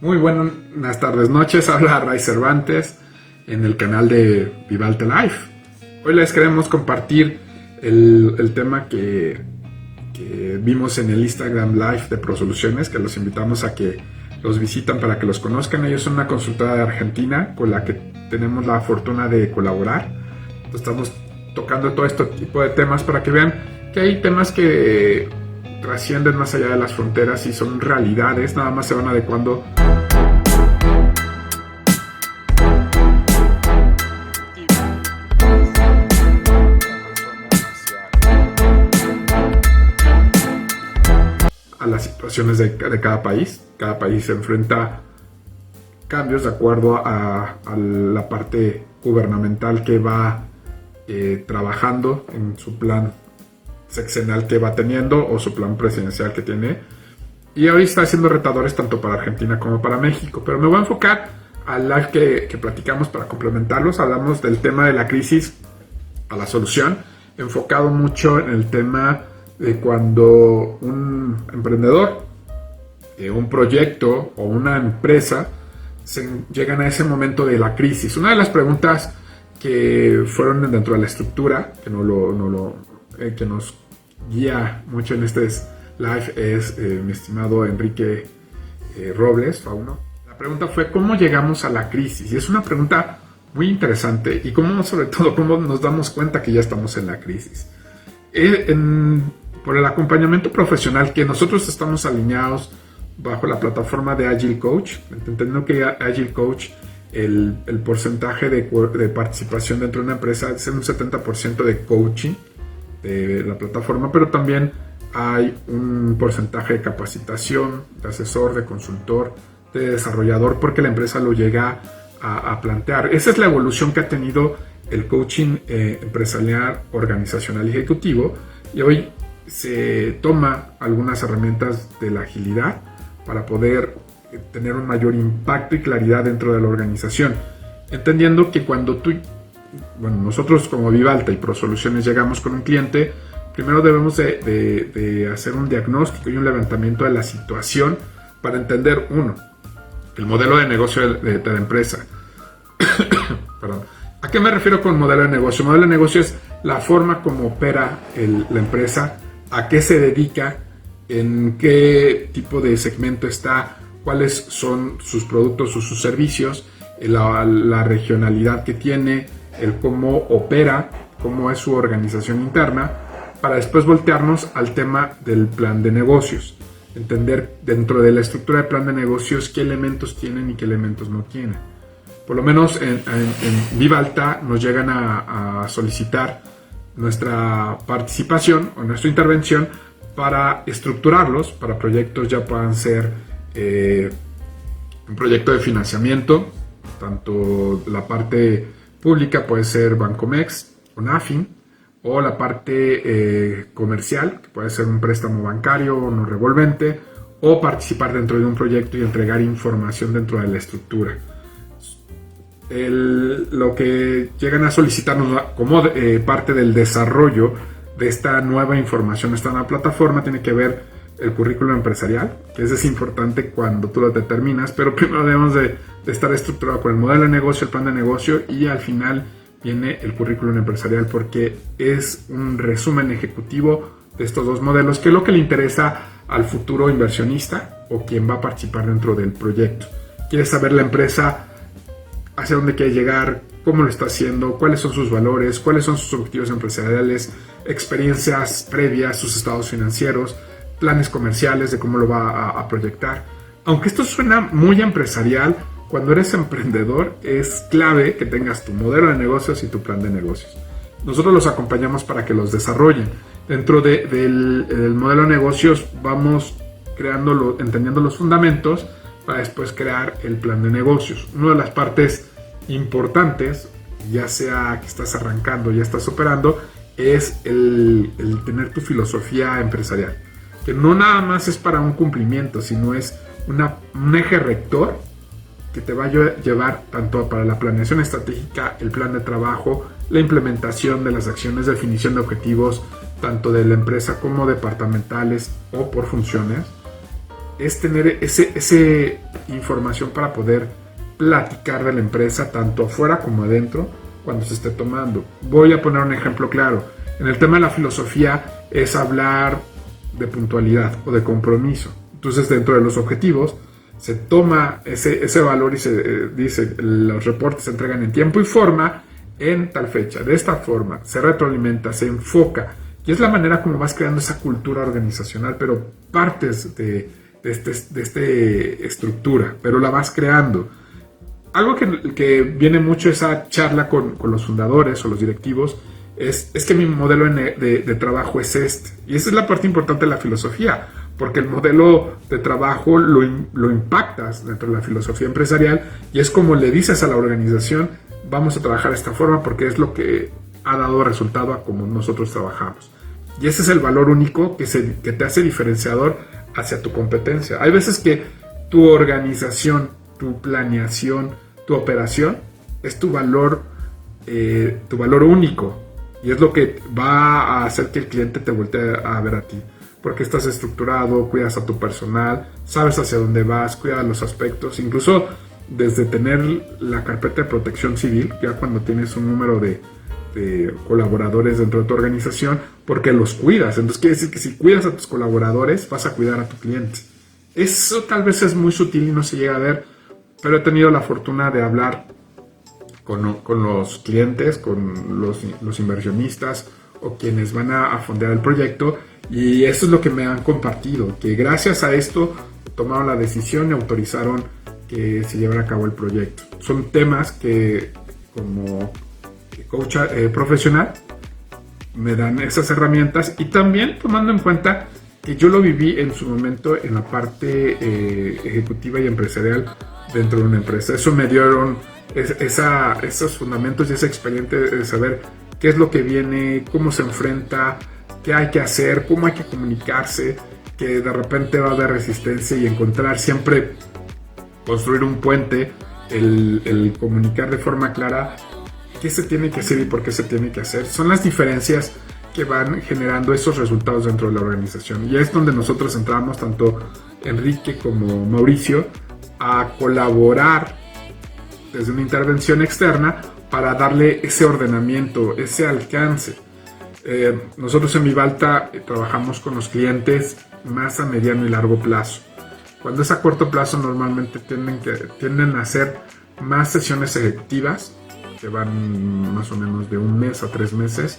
Muy buenas tardes, noches. Habla Ray Cervantes en el canal de Vivalte Life. Hoy les queremos compartir el tema que vimos en el Instagram Live de ProSoluciones, que los invitamos a que los visitan para que los conozcan. Ellos son una consultora de Argentina con la que tenemos la fortuna de colaborar. Entonces, estamos tocando todo este tipo de temas para que vean que hay temas que trascienden más allá de las fronteras y son realidades, nada más se van adecuando a las situaciones de cada país. Cada país se enfrenta cambios de acuerdo a la parte gubernamental que va trabajando en su plan sexenal que va teniendo o su plan presidencial que tiene, y hoy está haciendo retadores tanto para Argentina como para México. Pero me voy a enfocar al live que platicamos para complementarlos. Hablamos del tema de la crisis a la solución, enfocado mucho en el tema de cuando un emprendedor, un proyecto o una empresa llegan a ese momento de la crisis. Una de las preguntas que fueron dentro de la estructura, que nos guía mucho en este live, es mi estimado Enrique Robles, Fauno. La pregunta fue: ¿cómo llegamos a la crisis? Y es una pregunta muy interesante, y sobre todo cómo nos damos cuenta que ya estamos en la crisis. Por el acompañamiento profesional que nosotros estamos alineados bajo la plataforma de Agile Coach, entendiendo que Agile Coach, el porcentaje de participación dentro de una empresa es un 70% de coaching de la plataforma, pero también hay un porcentaje de capacitación, de asesor, de consultor, de desarrollador, porque la empresa lo llega a plantear. Esa es la evolución que ha tenido el coaching empresarial, organizacional y ejecutivo, y hoy se toma algunas herramientas de la agilidad para poder tener un mayor impacto y claridad dentro de la organización, entendiendo que cuando nosotros como Vivalte y ProSoluciones llegamos con un cliente, primero debemos de hacer un diagnóstico y un levantamiento de la situación para entender, el modelo de negocio de la empresa. Perdón. ¿A qué me refiero con modelo de negocio? El modelo de negocio es la forma como opera la empresa, a qué se dedica, en qué tipo de segmento está, cuáles son sus productos o sus servicios, la regionalidad que tiene, el cómo opera, cómo es su organización interna, para después voltearnos al tema del plan de negocios. Entender dentro de la estructura del plan de negocios qué elementos tienen y qué elementos no tienen. Por lo menos en Vivalte nos llegan a solicitar nuestra participación o nuestra intervención para estructurarlos para proyectos, ya puedan ser un proyecto de financiamiento, tanto la parte pública puede ser Bancomext o Nafin, o la parte comercial, que puede ser un préstamo bancario o no revolvente, o participar dentro de un proyecto y entregar información dentro de la estructura. Lo que llegan a solicitarnos como parte del desarrollo de esta nueva información, esta nueva plataforma, tiene que ver el currículum empresarial, que eso es importante cuando tú lo determinas, pero primero debemos de estar estructurado con el modelo de negocio, el plan de negocio, y al final viene el currículum empresarial, porque es un resumen ejecutivo de estos dos modelos, que es lo que le interesa al futuro inversionista o quien va a participar dentro del proyecto. Quiere saber la empresa hacia dónde quiere llegar, cómo lo está haciendo, cuáles son sus valores, cuáles son sus objetivos empresariales, experiencias previas, sus estados financieros, planes comerciales de cómo lo va a proyectar. Aunque esto suena muy empresarial, cuando eres emprendedor es clave que tengas tu modelo de negocios y tu plan de negocios. Nosotros los acompañamos para que los desarrollen. Dentro del modelo de negocios vamos entendiendo los fundamentos para después crear el plan de negocios. Una de las partes importantes, ya sea que estás arrancando, ya estás operando, es el tener tu filosofía empresarial, que no nada más es para un cumplimiento, sino es un eje rector que te va a llevar tanto para la planeación estratégica, el plan de trabajo, la implementación de las acciones, definición de objetivos, tanto de la empresa como departamentales o por funciones, es tener ese información para poder platicar de la empresa tanto afuera como adentro cuando se esté tomando. Voy a poner un ejemplo claro. En el tema de la filosofía es hablar de puntualidad o de compromiso. Entonces, dentro de los objetivos se toma ese valor y se dice los reportes se entregan en tiempo y forma en tal fecha. De esta forma se retroalimenta, se enfoca y es la manera como vas creando esa cultura organizacional, pero partes de esta estructura, pero la vas creando. Algo que viene mucho esa charla con los fundadores o los directivos es que mi modelo de trabajo es este. Y esa es la parte importante de la filosofía, porque el modelo de trabajo lo impactas dentro de la filosofía empresarial y es como le dices a la organización, vamos a trabajar de esta forma porque es lo que ha dado resultado a como nosotros trabajamos. Y ese es el valor único que te hace diferenciador hacia tu competencia. Hay veces que tu organización, tu planeación, tu operación es tu valor único y es lo que va a hacer que el cliente te voltee a ver a ti, porque estás estructurado, cuidas a tu personal, sabes hacia dónde vas, cuidas los aspectos, incluso desde tener la carpeta de protección civil, ya cuando tienes un número de colaboradores dentro de tu organización, porque los cuidas. Entonces quiere decir que si cuidas a tus colaboradores, vas a cuidar a tu cliente. Eso tal vez es muy sutil y no se llega a ver, pero he tenido la fortuna de hablar con los clientes, con los inversionistas o quienes van a fondear el proyecto, y eso es lo que me han compartido, que gracias a esto tomaron la decisión y autorizaron que se llevara a cabo el proyecto. Son temas que como coach profesional me dan esas herramientas, y también tomando en cuenta que yo lo viví en su momento en la parte ejecutiva y empresarial dentro de una empresa. Eso me dieron esos fundamentos y esa experiencia de saber qué es lo que viene, cómo se enfrenta, qué hay que hacer, cómo hay que comunicarse, que de repente va a haber resistencia y encontrar siempre, construir un puente, el comunicar de forma clara qué se tiene que hacer y por qué se tiene que hacer. Son las diferencias que van generando esos resultados dentro de la organización, y es donde nosotros entramos, tanto Enrique como Mauricio, a colaborar desde una intervención externa para darle ese ordenamiento, ese alcance. Nosotros en Vivalta trabajamos con los clientes más a mediano y largo plazo. Cuando es a corto plazo normalmente tienden a hacer más sesiones ejecutivas que van más o menos de 1 mes a 3 meses,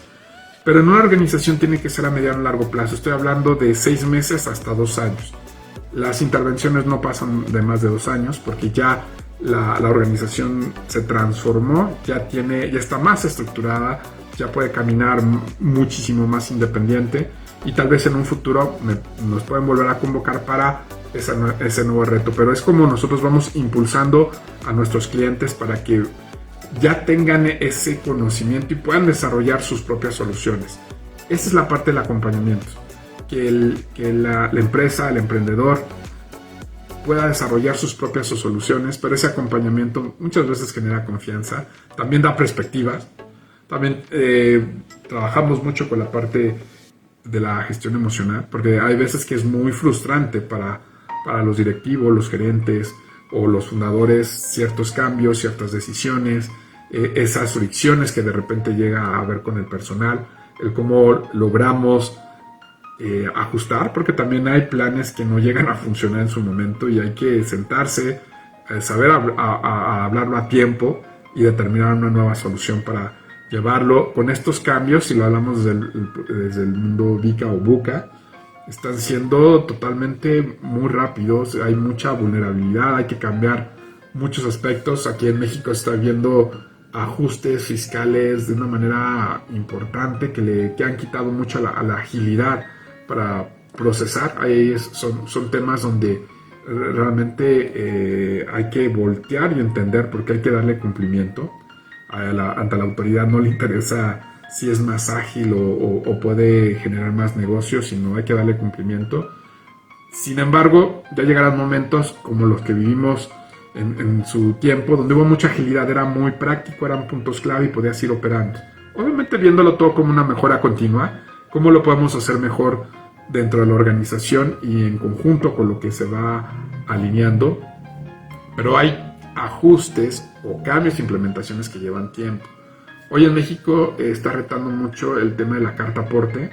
pero en una organización tiene que ser a mediano y largo plazo. Estoy hablando de 6 meses hasta 2 años. Las intervenciones no pasan de más de 2 años porque ya la organización se transformó, ya está más estructurada, ya puede caminar muchísimo más independiente, y tal vez en un futuro nos pueden volver a convocar para ese nuevo reto. Pero es como nosotros vamos impulsando a nuestros clientes para que ya tengan ese conocimiento y puedan desarrollar sus propias soluciones. Esa es la parte del acompañamiento, que la empresa, el emprendedor pueda desarrollar sus propias soluciones, pero ese acompañamiento muchas veces genera confianza, también da perspectivas. También trabajamos mucho con la parte de la gestión emocional, porque hay veces que es muy frustrante para los directivos, los gerentes o los fundadores, ciertos cambios, ciertas decisiones, esas fricciones que de repente llega a haber con el personal, el cómo logramos ajustar, porque también hay planes que no llegan a funcionar en su momento y hay que sentarse, saber hablarlo a tiempo y determinar una nueva solución para llevarlo con estos cambios. Si lo hablamos desde el mundo VICA o BUCA, están siendo totalmente muy rápidos, hay mucha vulnerabilidad, hay que cambiar muchos aspectos. Aquí en México se está viendo ajustes fiscales de una manera importante que han quitado mucho a la agilidad para procesar. Son temas donde realmente hay que voltear y entender, porque hay que darle cumplimiento. Ante la autoridad no le interesa si es más ágil o puede generar más negocios, sino hay que darle cumplimiento. Sin embargo, ya llegarán momentos como los que vivimos en su tiempo, donde hubo mucha agilidad, era muy práctico, eran puntos clave y podías ir operando. Obviamente viéndolo todo como una mejora continua, cómo lo podemos hacer mejor dentro de la organización y en conjunto con lo que se va alineando, pero hay ajustes o cambios e implementaciones que llevan tiempo. Hoy en México está retando mucho el tema de la carta aporte,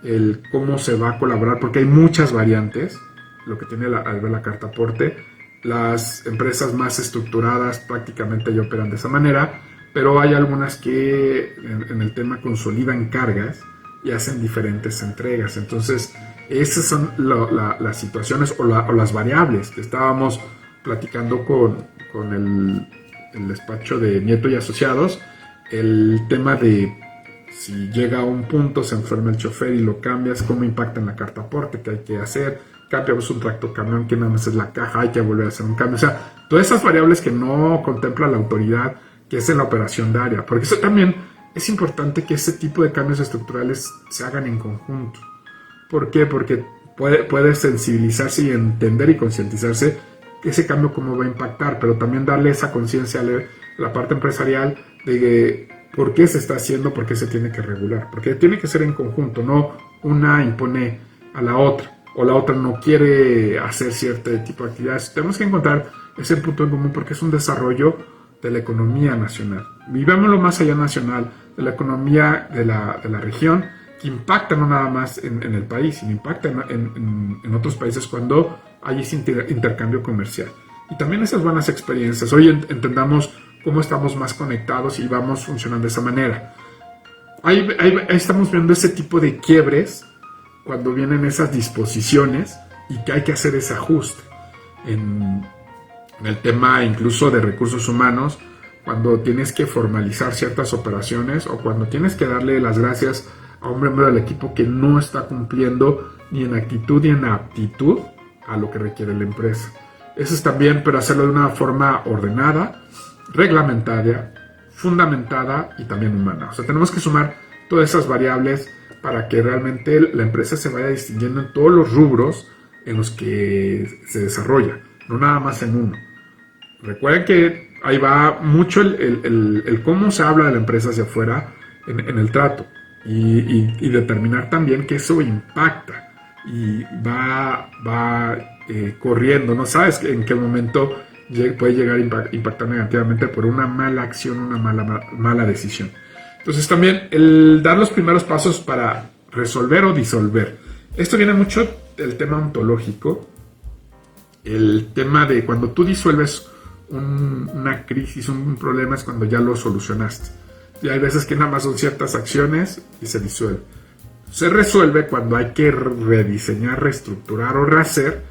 el cómo se va a colaborar, porque hay muchas variantes, lo que tiene al ver la carta aporte. Las empresas más estructuradas prácticamente ya operan de esa manera, pero hay algunas que en el tema consolidan cargas y hacen diferentes entregas. Entonces, esas son las situaciones o las variables que estábamos platicando con el despacho de Nieto y Asociados. El tema de si llega a un punto, se enferma el chofer y lo cambias, cómo impacta en la carta aporte, qué hay que hacer, cambiamos un tractocamión que nada más es la caja, hay que volver a hacer un cambio. O sea, todas esas variables que no contempla la autoridad, que es en la operación de área, porque eso también es importante que ese tipo de cambios estructurales se hagan en conjunto. ¿Por qué? Porque puede sensibilizarse y entender y concientizarse ese cambio cómo va a impactar, pero también darle esa conciencia a la parte empresarial de por qué se está haciendo, por qué se tiene que regular, porque tiene que ser en conjunto, no una impone a la otra o la otra no quiere hacer cierto tipo de actividades. Tenemos que encontrar ese punto en común porque es un desarrollo de la economía nacional. Vivámoslo más allá nacional, de la economía de la región, que impacta no nada más en el país, sino impacta en otros países cuando hay ese intercambio comercial. Y también esas buenas experiencias. Hoy entendamos cómo estamos más conectados y vamos funcionando de esa manera. Ahí estamos viendo ese tipo de quiebres cuando vienen esas disposiciones y que hay que hacer ese ajuste. En el tema incluso de recursos humanos, cuando tienes que formalizar ciertas operaciones o cuando tienes que darle las gracias a un miembro del equipo que no está cumpliendo ni en actitud ni en aptitud a lo que requiere la empresa. Eso es también, pero hacerlo de una forma ordenada, reglamentaria, fundamentada y también humana. O sea, tenemos que sumar todas esas variables para que realmente la empresa se vaya distinguiendo en todos los rubros en los que se desarrolla, no nada más en uno. Recuerden que ahí va mucho el cómo se habla de la empresa hacia afuera en el trato y determinar también que eso impacta y va corriendo. No sabes en qué momento puede llegar a impactar negativamente por una mala acción, una mala decisión. Entonces también el dar los primeros pasos para resolver o disolver. Esto viene mucho del tema ontológico, el tema de cuando tú disuelves una crisis, un problema es cuando ya lo solucionaste. Y hay veces que nada más son ciertas acciones y se disuelve. Se resuelve cuando hay que rediseñar, reestructurar o rehacer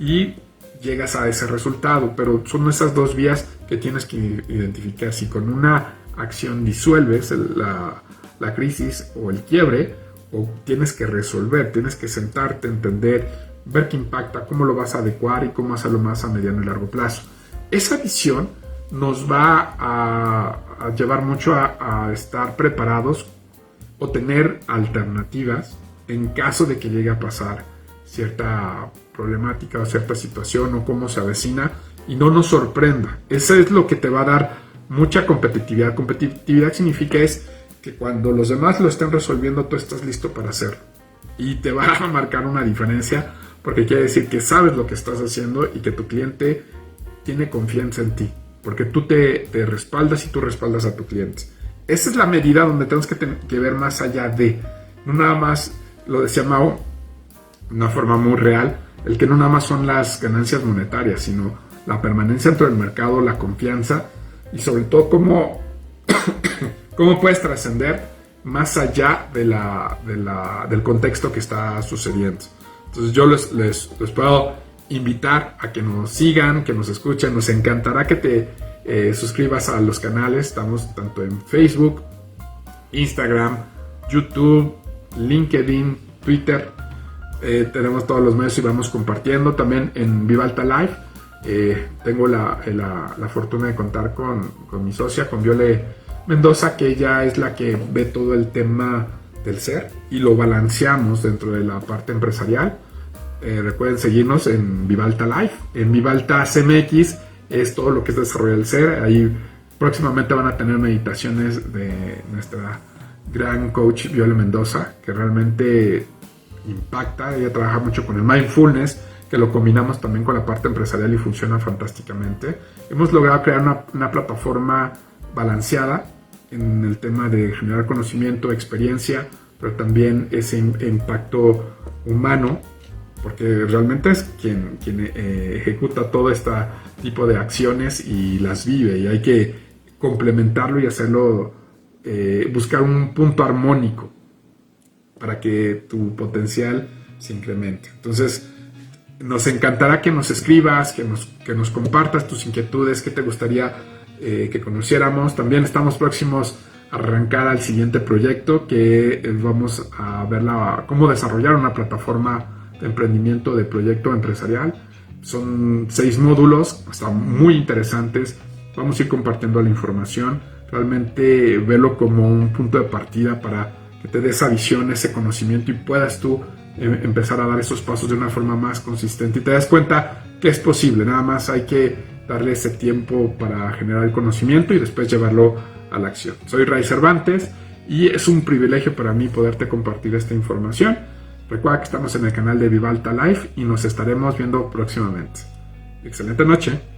y llegas a ese resultado, pero son esas dos vías que tienes que identificar. Si con una acción disuelves la crisis o el quiebre, o tienes que resolver, tienes que sentarte, entender, ver qué impacta, cómo lo vas a adecuar y cómo hacerlo más a mediano y largo plazo. Esa visión nos va a llevar mucho a estar preparados o tener alternativas en caso de que llegue a pasar cierta problemática o cierta situación o cómo se avecina y no nos sorprenda. Eso es lo que te va a dar mucha competitividad. Competitividad significa es que cuando los demás lo estén resolviendo, tú estás listo para hacerlo. Y te va a marcar una diferencia porque quiere decir que sabes lo que estás haciendo y que tu cliente tiene confianza en ti. Porque tú te respaldas y tú respaldas a tu cliente. Esa es la medida donde tenemos que ver más allá de. No nada más, lo decía Mao, de una forma muy real, el que no nada más son las ganancias monetarias, sino la permanencia dentro del mercado, la confianza y sobre todo cómo puedes trascender más allá del contexto que está sucediendo. Entonces yo les puedo invitar a que nos sigan, que nos escuchen. Nos encantará que te suscribas a los canales. Estamos tanto en Facebook, Instagram, YouTube, LinkedIn, Twitter. Tenemos todos los medios y vamos compartiendo. También en Vivalta Live. Tengo la fortuna de contar con mi socia, con Viole Mendoza, que ella es la que ve todo el tema del ser y lo balanceamos dentro de la parte empresarial. Recuerden seguirnos en Vivalta Live, en Vivalta CMX es todo lo que es desarrollo del ser. Ahí próximamente van a tener meditaciones de nuestra gran coach Viole Mendoza, que realmente impacta. Ella trabaja mucho con el mindfulness, que lo combinamos también con la parte empresarial y funciona fantásticamente. Hemos logrado crear una plataforma balanceada en el tema de generar conocimiento, experiencia, pero también ese impacto humano, porque realmente es quien ejecuta todo este tipo de acciones y las vive, y hay que complementarlo y hacerlo, buscar un punto armónico para que tu potencial se incremente. Entonces, nos encantará que nos escribas, que nos compartas tus inquietudes, qué te gustaría que conociéramos. También estamos próximos a arrancar al siguiente proyecto, que vamos a ver cómo desarrollar una plataforma de emprendimiento de proyecto empresarial. Son 6 módulos, están muy interesantes. Vamos a ir compartiendo la información. Realmente velo como un punto de partida para que te dé esa visión, ese conocimiento y puedas tú empezar a dar esos pasos de una forma más consistente y te das cuenta que es posible. Nada más hay que darle ese tiempo para generar el conocimiento y después llevarlo a la acción. Soy Ray Cervantes y es un privilegio para mí poderte compartir esta información. Recuerda que estamos en el canal de Vivalta Life y nos estaremos viendo próximamente. Excelente noche.